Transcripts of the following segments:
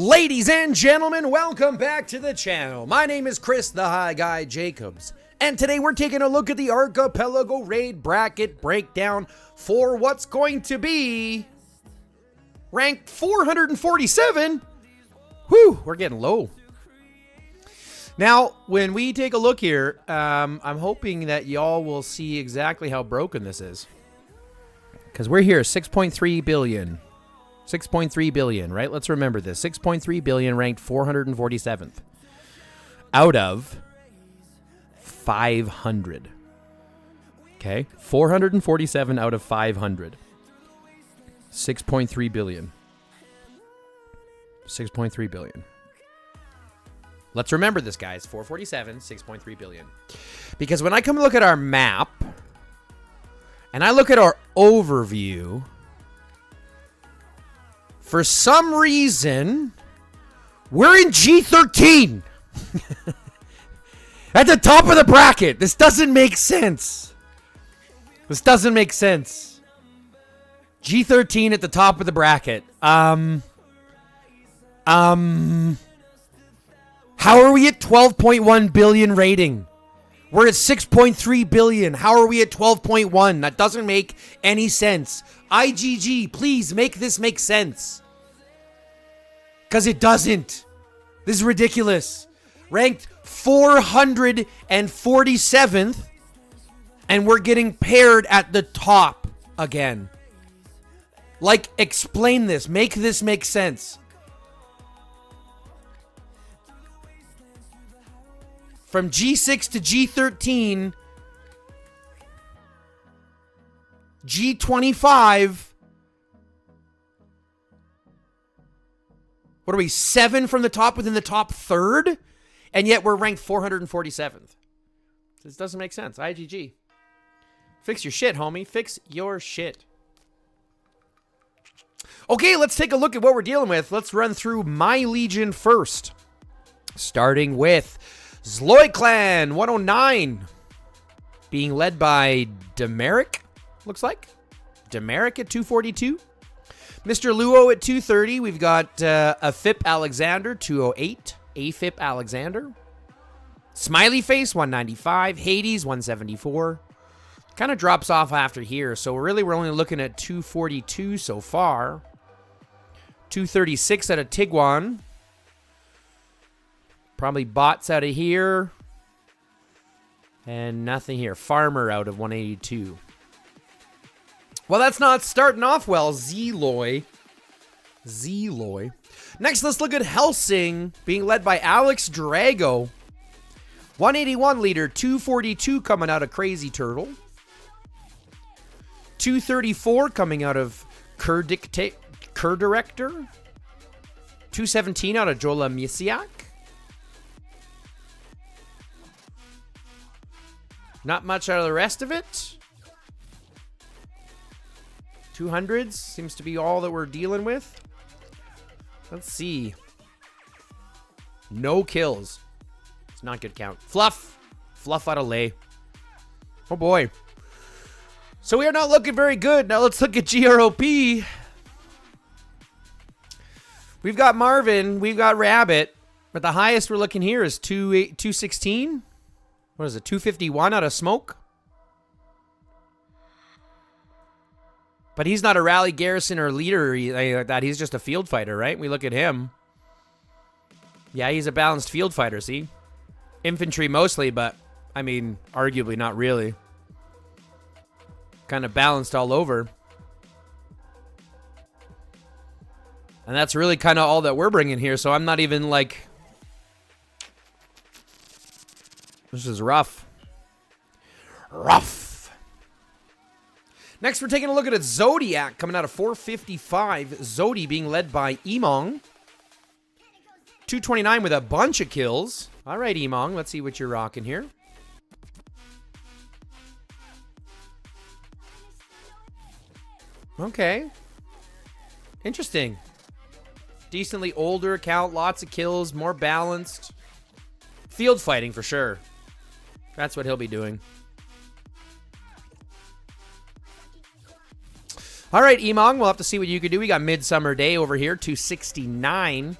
Ladies and gentlemen, welcome back to the channel. My name is Chris the High Guy Jacobs, and today we're taking a look at the Archipelago raid bracket breakdown for what's going to be ranked 447. Whew, we're getting low. Now, when we take a look here, I'm hoping that y'all will see exactly how broken this is. Because we're here, 6.3 billion. 6.3 billion, right? Let's remember this. 6.3 billion ranked 447th out of 500. Okay? 447 out of 500. 6.3 billion. 6.3 billion. Let's remember this, guys. 447, 6.3 billion. Because when I come look at our map and I look at our overview, for some reason, we're in G13. At the top of the bracket. This doesn't make sense. This doesn't make sense. G13 at the top of the bracket. How are we at 12.1 billion rating? We're at 6.3 billion. How are we at 12.1? That doesn't make any sense. IGG, please make this make sense. Because it doesn't. This is ridiculous. Ranked 447th, and we're getting paired at the top again. Like, explain this. Make this make sense. From G6 to G13, G25. What are we, 7 from the top within the top third? And yet we're ranked 447th. This doesn't make sense. IGG. Fix your shit, homie. Fix your shit. Okay, let's take a look at what we're dealing with. Let's run through my Legion first. Starting with Zodiac 109. Being led by Demeric, looks like. Demeric at 242. Mr. Luo at 230. We've got Afip Alexander, 208. Afip Alexander. Smiley Face, 195. Hades, 174. Kind of drops off after here. So really, we're only looking at 242 so far. 236 out of Tiguan. Probably bots out of here. And nothing here. Farmer out of 182. Well, that's not starting off well. Zeloy. Next, let's look at Helsing, being led by Alex Drago. 181 leader, 242 coming out of Crazy Turtle. 234 coming out of Cur Director. 217 out of Jola Misiak. Not much out of the rest of it. 200s seems to be all that we're dealing with. Let's see. No kills. It's not good count. Fluff out of lay. Oh boy. So we are not looking very good. Now let's look at GROP. We've got Marvin. We've got Rabbit. But the highest we're looking here is 216. What is it? 251 out of Smoke. But he's not a rally garrison or leader or anything like that. He's just a field fighter, right? We look at him. Yeah, he's a balanced field fighter, see? Infantry mostly, but, I mean, arguably not really. Kind of balanced all over. And that's really kind of all that we're bringing here, so I'm not even, like... This is rough. Next, we're taking a look at a Zodiac coming out of 455. Zodi being led by Emong. 229 with a bunch of kills. All right, Emong, let's see what you're rocking here. Okay. Interesting. Decently older account, lots of kills, more balanced. Field fighting for sure. That's what he'll be doing. All right, Emong, we'll have to see what you can do. We got Midsummer Day over here, 269.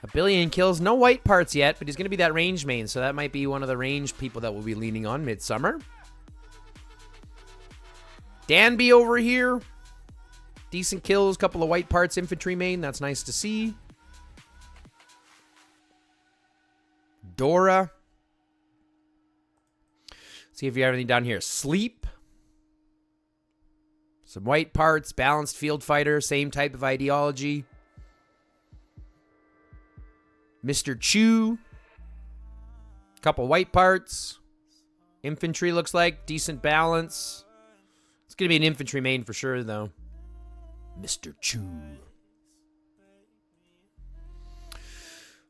A billion kills. No white parts yet, but he's going to be that range main, so that might be one of the range people that we'll be leaning on midsummer. Danby over here. Decent kills, couple of white parts, infantry main. That's nice to see. Dora. See if you have anything down here. Sleep. Some white parts, balanced field fighter, same type of ideology. Mr. Chu. Couple white parts. Infantry looks like. Decent balance. It's going to be an infantry main for sure, though. Mr. Chu.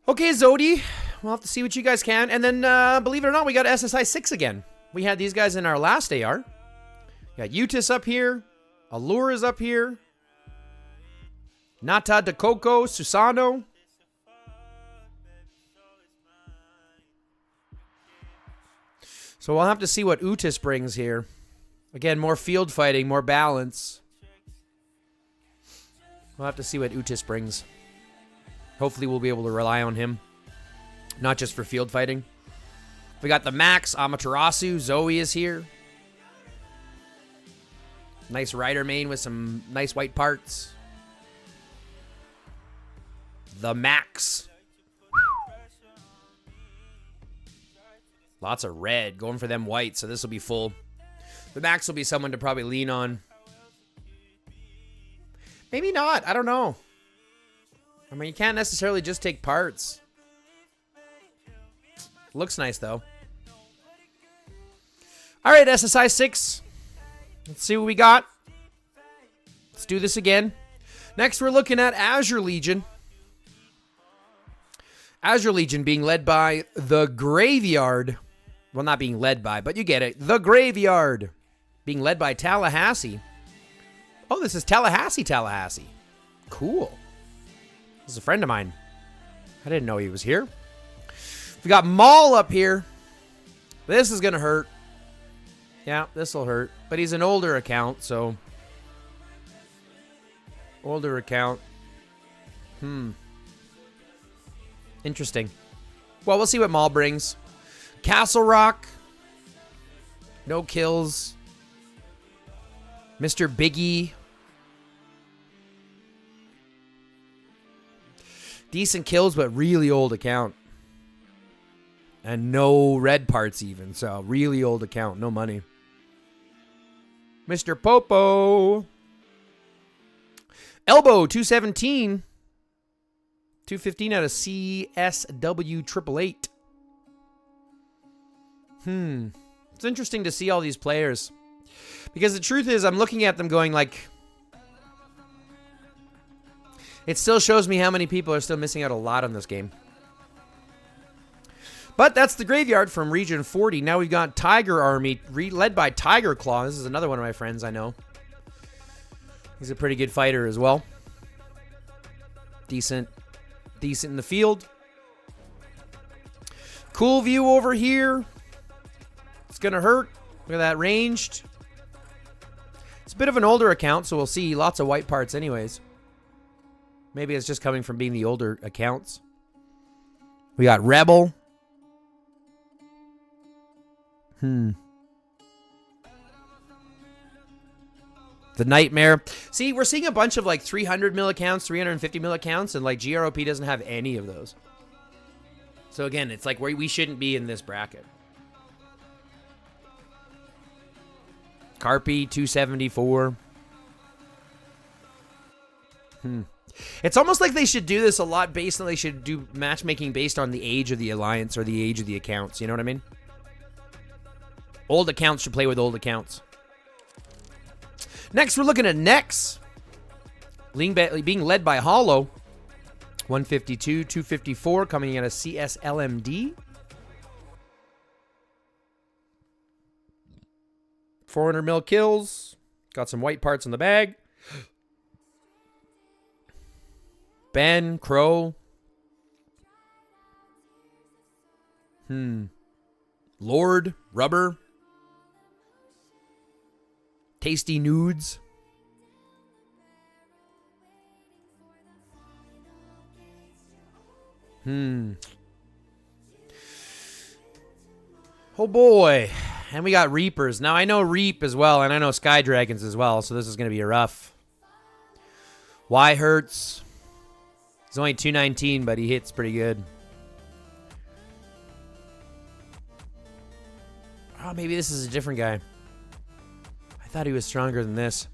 Okay, Zodi. We'll have to see what you guys can. And then, believe it or not, we got SSI 6 again. We had these guys in our last AR. Got Utis up here. Allure is up here. Nata de Coco, Susano. So we'll have to see what Utis brings here. Again, more field fighting, more balance. We'll have to see what Utis brings. Hopefully we'll be able to rely on him. Not just for field fighting. We got the Max, Amaterasu, Zoe is here. Nice rider main with some nice white parts. The Max. Lots of red. Going for them white, so this will be full. The Max will be someone to probably lean on. Maybe not. I don't know. I mean, you can't necessarily just take parts. Looks nice, though. All right, SSI 6. Let's see what we got. Let's do this again. Next, we're looking at Azure Legion. Azure Legion being led by the Graveyard. Well, not being led by, but you get it. The Graveyard. Being led by Tallahassee. Oh, this is Tallahassee. Cool. This is a friend of mine. I didn't know he was here. We got Maul up here. This is going to hurt. Yeah, this will hurt. But he's an older account, so. Older account. Interesting. Well, we'll see what Maul brings. Castle Rock. No kills. Mr. Biggie. Decent kills, but really old account. And no red parts even. So, really old account. No money. Mr. Popo. Elbow, 217. 215 out of CSW 888. It's interesting to see all these players. Because the truth is, I'm looking at them going like... It still shows me how many people are still missing out a lot on this game. But that's the Graveyard from Region 40. Now we've got Tiger Army, led by Tiger Claw. This is another one of my friends I know. He's a pretty good fighter as well. Decent in the field. Cool view over here. It's going to hurt. Look at that ranged. It's a bit of an older account, so we'll see lots of white parts anyways. Maybe it's just coming from being the older accounts. We got Rebel. The Nightmare. See, we're seeing a bunch of like 300 mil accounts, 350 mil accounts, and like GROP doesn't have any of those. So again, it's like we shouldn't be in this bracket. Carpi, 274. It's almost like they should do this a lot based on, they should do matchmaking based on the age of the alliance or the age of the accounts. You know what I mean? Old accounts should play with old accounts. Next, we're looking at Nex. Being led by Hollow. 152, 254 coming in a CSLMD. 400 mil kills. Got some white parts in the bag. Ben, Crow. Lord, Rubber. Tasty Nudes. Oh boy. And we got Reapers. Now I know Reap as well, and I know Sky Dragons as well, so this is going to be a rough. Y hurts. He's only 219, but he hits pretty good. Oh, maybe this is a different guy. I thought he was stronger than this.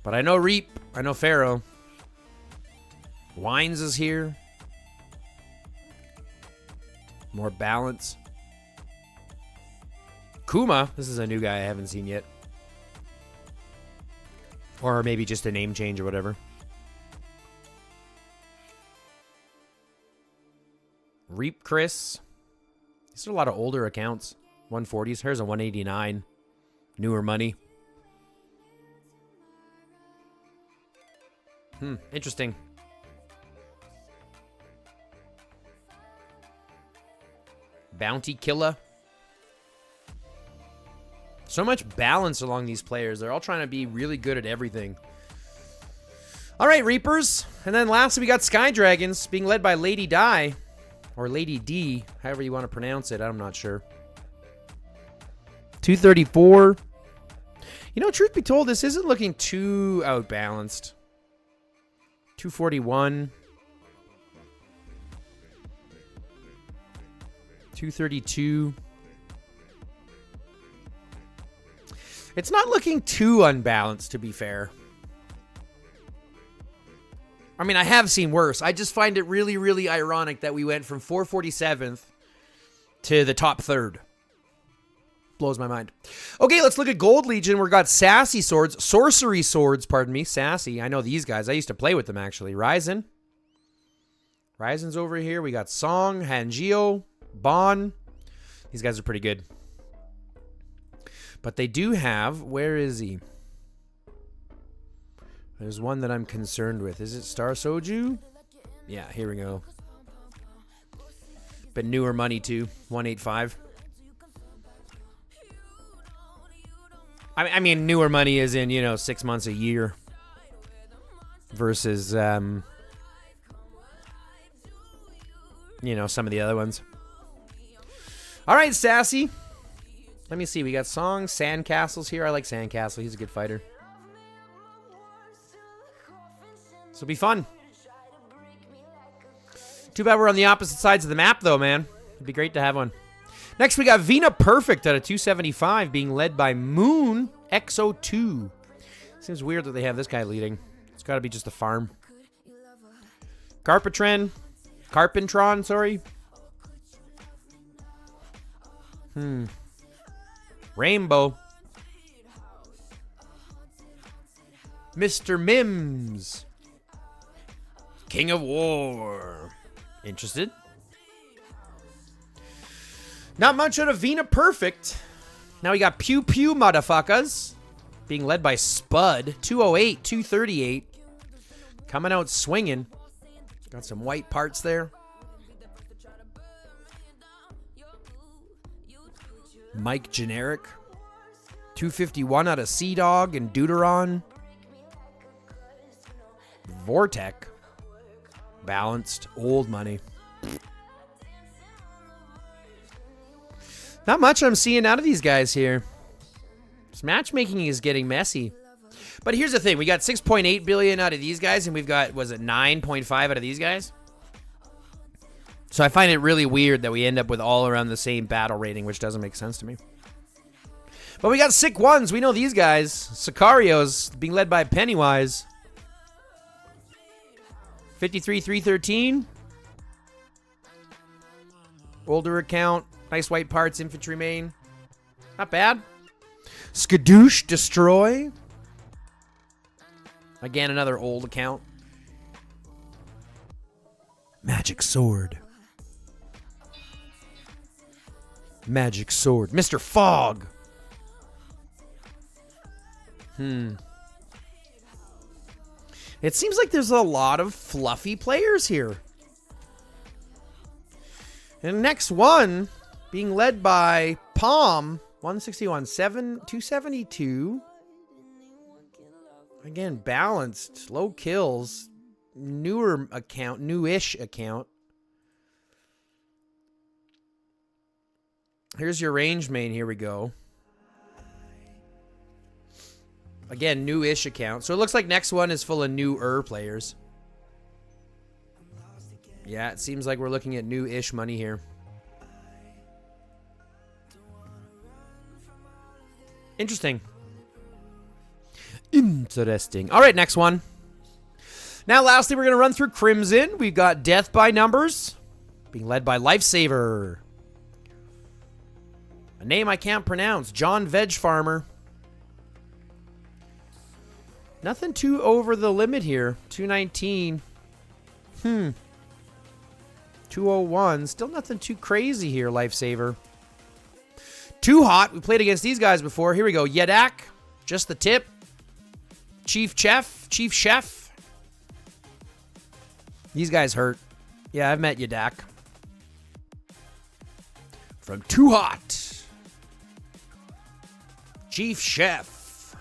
But I know Reap. I know Pharaoh. Wines is here. More balance. Kuma. This is a new guy I haven't seen yet. Or maybe just a name change or whatever. Reap Chris. These are a lot of older accounts. 140s. Here's a 189. Newer money. Interesting. Bounty Killer. So much balance along these players. They're all trying to be really good at everything. All right, Reapers. And then lastly, we got Sky Dragons being led by Lady Di. Or Lady D, however you want to pronounce it. I'm not sure. 234. You know, truth be told, this isn't looking too outbalanced. 241. 232. It's not looking too unbalanced, to be fair. I mean, I have seen worse. I just find it really, really ironic that we went from 447th to the top third. Blows my mind. Okay, let's look at Gold Legion. We've got Sassy Swords. Sorcery Swords, pardon me. Sassy. I know these guys. I used to play with them, actually. Ryzen. Ryzen's over here. We got Song, Hangio, Bon. These guys are pretty good. But they do have... Where is he? There's one that I'm concerned with. Is it Star Soju? Yeah, here we go. But newer money, too. 185. I mean, newer money is in, you know, 6 months, a year. Versus, you know, some of the other ones. All right, Sassy. Let me see. We got Song, Sandcastle's here. I like Sandcastle. He's a good fighter. This will be fun. Too bad we're on the opposite sides of the map, though, man. It'd be great to have one. Next, we got Vina Perfect at a 275, being led by Moon XO2. Seems weird that they have this guy leading. It's got to be just a farm. Carpentron, sorry. Rainbow. Mr. Mims. King of War. Interested? Not much out of Vina Perfect. Now we got Pew Pew motherfuckers. Being led by Spud. 208, 238. Coming out swinging. Got some white parts there. Mike Generic. 251 out of Sea Dog and Deuteron. Vortec. Balanced. Old money. Not much I'm seeing out of these guys here. This matchmaking is getting messy. But here's the thing. We got 6.8 billion out of these guys, and we've got, was it 9.5 out of these guys? So I find it really weird that we end up with all around the same battle rating, which doesn't make sense to me. But we got SIC1s. We know these guys. Sicarios being led by Pennywise. 53, 313. Older account. Nice white parts, infantry main. Not bad. Skadoosh Destroy. Again, another old account. Magic Sword. Magic Sword. Mr. Fog. It seems like there's a lot of fluffy players here. And next one, being led by Palm, 161, 272. Again, balanced. Low kills. Newer account. Newish account. Here's your range main. Here we go. Again, new-ish account. So it looks like next one is full of newer players. Yeah, it seems like we're looking at new-ish money here. Interesting. Interesting. All right, next one. Now, lastly, we're going to run through Crimson. We've got Death by Numbers, being led by Lifesaver. A name I can't pronounce. John Veg Farmer. Nothing too over the limit here. 219. 201. Still nothing too crazy here, Lifesaver. Too hot. We played against these guys before. Here we go. Yedak. Just the tip. Chief Chef. These guys hurt. Yeah, I've met Yedak. From Too Hot. Chief Chef.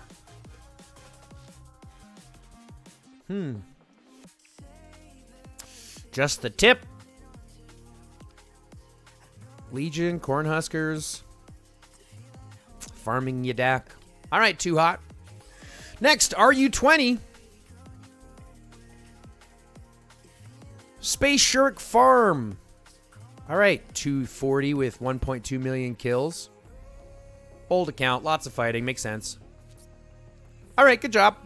Just the tip. Legion, Cornhuskers. Farming Yedak. All right, Too Hot. Next, RU20. Space Shirk Farm. All right, 240 with 1.2 million kills. Old account, lots of fighting, makes sense. All right, good job.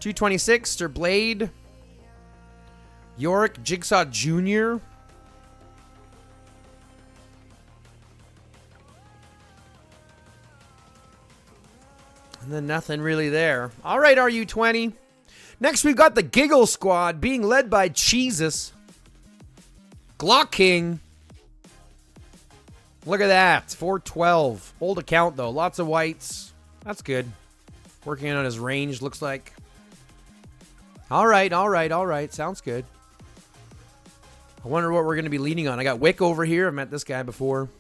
226, Sir Blade. Yorick Jigsaw Jr. And then nothing really there. All right, RU20. Next, we've got the Giggle Squad being led by Cheezus. Glock King. Look at that. 412. Old account, though. Lots of whites. That's good. Working on his range, looks like. All right. Sounds good. I wonder what we're going to be leaning on. I got Wick over here. I've met this guy before.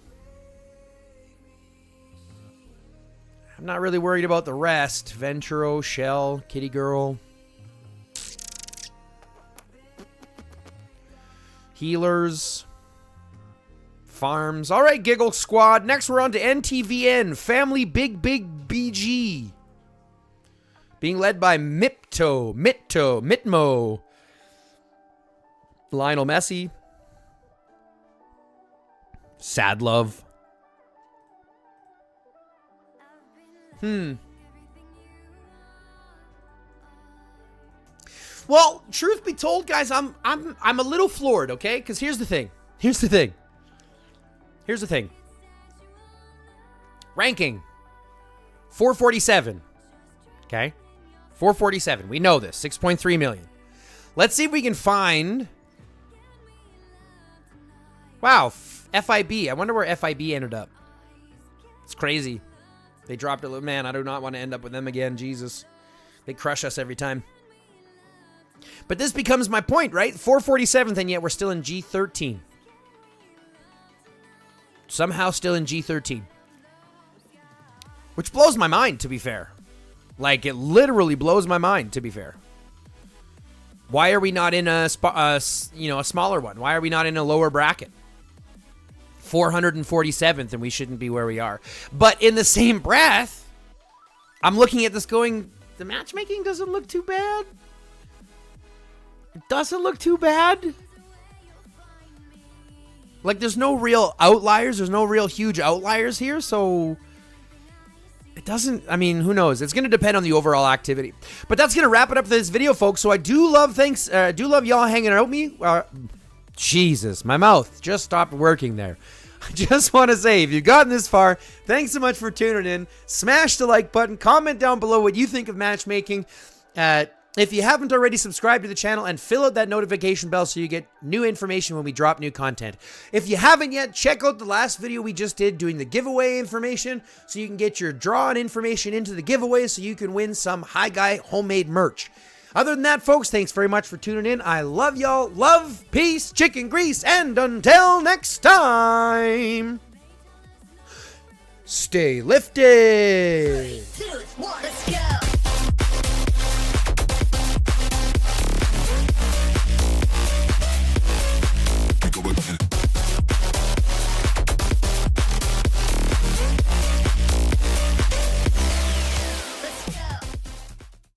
I'm not really worried about the rest. Venturo, Shell, Kitty Girl. Healers. Farms. All right, Giggle Squad. Next, we're on to NTVN. Family Big BG. Being led by Mitmo. Lionel Messi. Sad Love. Well, truth be told, guys, I'm a little floored, okay? Because here's the thing. Ranking 447. Okay? 447. We know this. 6.3 million. Let's see if we can find. Wow, FIB. I wonder where FIB ended up. It's crazy. They dropped a little. Man, I do not want to end up with them again. Jesus. They crush us every time. But this becomes my point, right? 447th, and yet we're still in G13. Somehow still in G13. Which blows my mind, to be fair. Like, it literally blows my mind, to be fair. Why are we not in a smaller one? Why are we not in a lower bracket? 447th, and we shouldn't be where we are. But in the same breath, I'm looking at this going, the matchmaking doesn't look too bad. It doesn't look too bad. Like, there's no real outliers. There's no real huge outliers here, so it doesn't, I mean, who knows? It's going to depend on the overall activity. But that's going to wrap it up for this video, folks. So I do love y'all hanging out with me. Jesus, my mouth just stopped working there. I just want to say, if you've gotten this far, thanks so much for tuning in. Smash the like button. Comment down below what you think of matchmaking. If you haven't already, subscribe to the channel and fill out that notification bell so you get new information when we drop new content. If you haven't yet, check out the last video we just did doing the giveaway information so you can get your drawn information into the giveaway so you can win some Hi Guy homemade merch. Other than that, folks, thanks very much for tuning in. I love y'all. Love, peace, chicken grease, and until next time, stay lifted. 3, 2, 1, let's go.